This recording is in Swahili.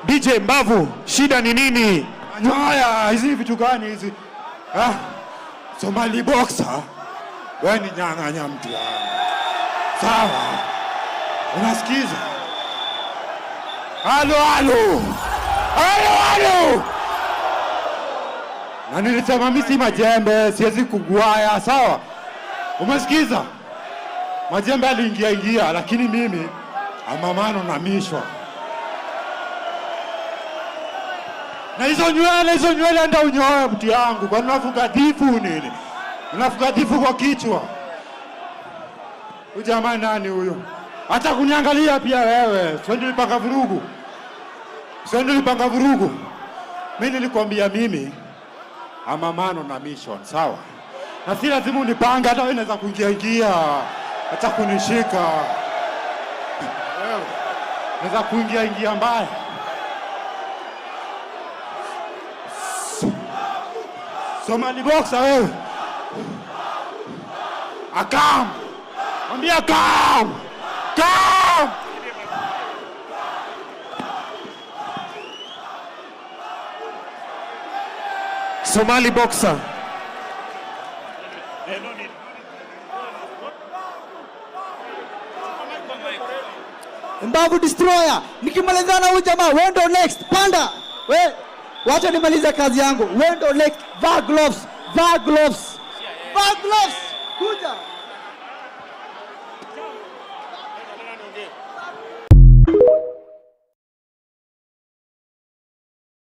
DJ Mbavu, shida ni nini? Haya, hizi vitu gani hizi? Somali boxer. Wewe ni nyang'anya mtu wangu. Sawa. Unasikiza? Halo. Na nilisema mimi si majembe, siwezi kugwaya, sawa? Umesikiza? Majembe aliingia lakini mimi amamano na mishwa. Na hizo nywele ndio unyoe mtu yangu. Kwa nini unafuga difu nini? Unafuga difu kwa kichwa. Huyu jamaa nani huyo? Hata kuniangalia pia wewe. Sio nilipanga vurugu. Mimi nilikwambia mimi amamano na mission, sawa? Na si lazima unipange, hata wewe unaweza kuingia. Hata kunishika. Wewe unaweza kuingia mbaya. Somali boxer wewe. Akam. Mwambie kam. Somali boxer. Mbavu destroyer. Nikimalizana huyu jamaa, wewe ndo next. Panda. Wewe wacha nimalize kazi yangu. Wewe ndo next. Vaa gloves. Kuja.